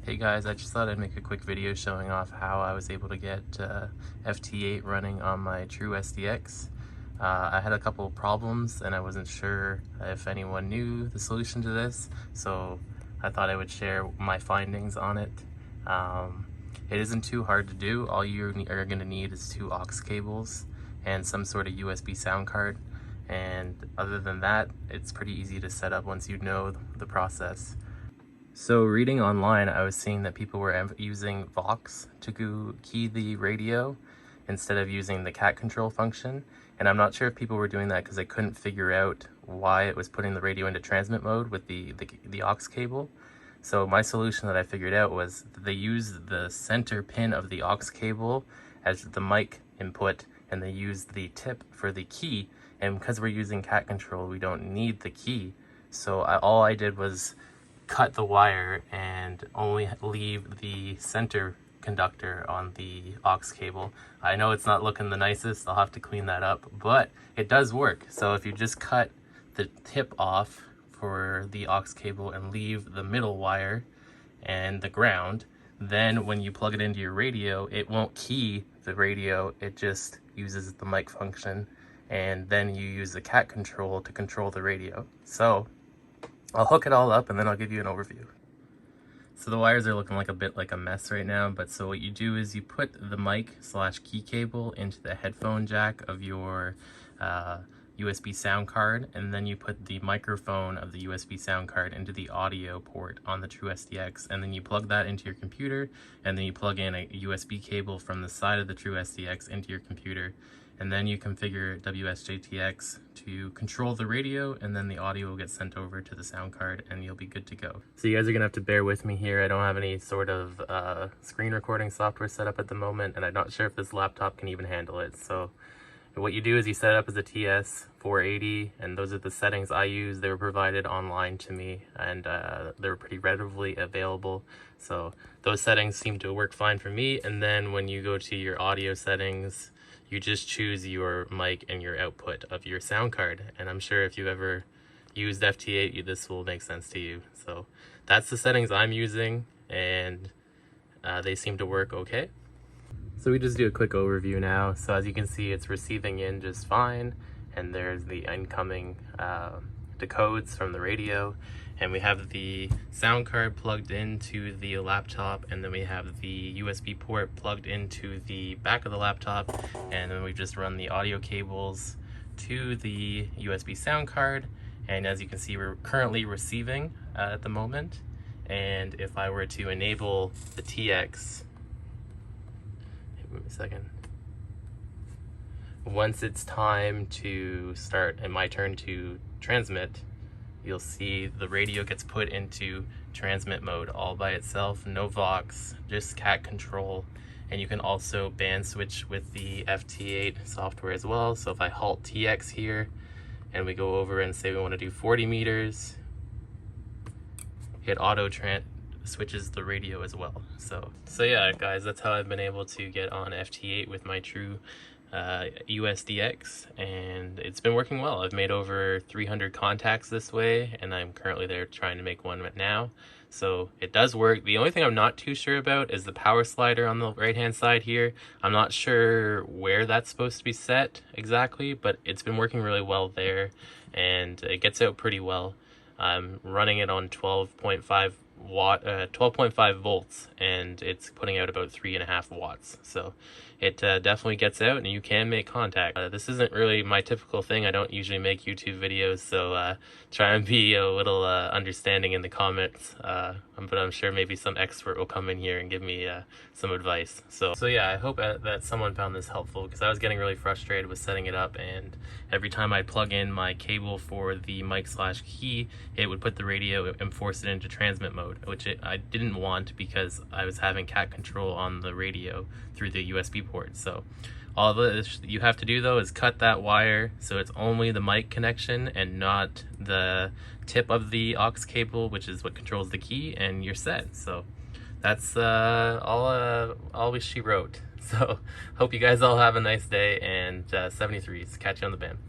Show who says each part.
Speaker 1: Hey guys, I just thought I'd make a quick video showing off how I was able to get FT8 running on my true uSDX. I had a couple of problems and I wasn't sure if anyone knew the solution to this, so I thought I would share my findings on it. It isn't too hard to do. All you are going to need is two aux cables and some sort of USB sound card, and other than that, it's pretty easy to set up once you know the process. So reading online, I was seeing that people were using Vox to key the radio instead of using the cat control function. And I'm not sure if people were doing that because they couldn't figure out why it was putting the radio into transmit mode with the aux cable. So my solution that I figured out was that they use the center pin of the aux cable as the mic input, and they use the tip for the key. And because we're using cat control, we don't need the key. So all I did was cut the wire and only leave the center conductor on the aux cable. I know it's not looking the nicest, I'll have to clean that up, but it does work. So if you just cut the tip off for the aux cable and leave the middle wire and the ground, then when you plug it into your radio, it won't key the radio, it just uses the mic function, and then you use the cat control to control the radio. So I'll hook it all up and then I'll give you an overview. So the wires are looking like a bit like a mess right now, but so what you do is you put the mic/key cable into the headphone jack of your USB sound card, and then you put the microphone of the USB sound card into the audio port on the true uSDX, and then you plug that into your computer, and then you plug in a USB cable from the side of the true uSDX into your computer, and then you configure WSJTX to control the radio, and then the audio will get sent over to the sound card and you'll be good to go. So you guys are gonna have to bear with me here. I don't have any sort of screen recording software set up at the moment, and I'm not sure if this laptop can even handle it. So what you do is you set it up as a TS480, and those are the settings I use. They were provided online to me, and they were pretty readily available. So those settings seem to work fine for me. And then when you go to your audio settings, you just choose your mic and your output of your sound card. And I'm sure if you've ever used FT8, this will make sense to you. So that's the settings I'm using, and they seem to work okay. So we just do a quick overview now. So as you can see, it's receiving in just fine, and there's the incoming decodes from the radio, and we have the sound card plugged into the laptop, and then we have the USB port plugged into the back of the laptop, and then we just run the audio cables to the USB sound card. And as you can see, we're currently receiving at the moment, and if I were to enable the TX, wait a second, once it's time to start and my turn to transmit, you'll see the radio gets put into transmit mode all by itself, no Vox, just cat control. And you can also band switch with the FT8 software as well. So if I halt TX here and we go over and say we want to do 40 meters, hit auto switches the radio as well. So yeah guys, that's how I've been able to get on FT8 with my true uSDX, and it's been working well. I've made over 300 contacts this way, and I'm currently there trying to make one now. So it does work. The only thing I'm not too sure about is the power slider on the right hand side here. I'm not sure where that's supposed to be set exactly, but it's been working really well there, and it gets out pretty well. I'm running it on 12.5 volts, and it's putting out about 3.5 watts. So it definitely gets out, and you can make contact. This isn't really my typical thing. I don't usually make YouTube videos, so try and be a little understanding in the comments. But I'm sure maybe some expert will come in here and give me some advice. So yeah, I hope that someone found this helpful, because I was getting really frustrated with setting it up, and every time I plug in my cable for the mic/key, it would put the radio and force it into transmit mode, which I didn't want because I was having cat control on the radio through the USB port. So all this you have to do though is cut that wire so it's only the mic connection and not the tip of the aux cable, which is what controls the key, and you're set. So that's all she wrote. So hope you guys all have a nice day, and 73s. Catch you on the band.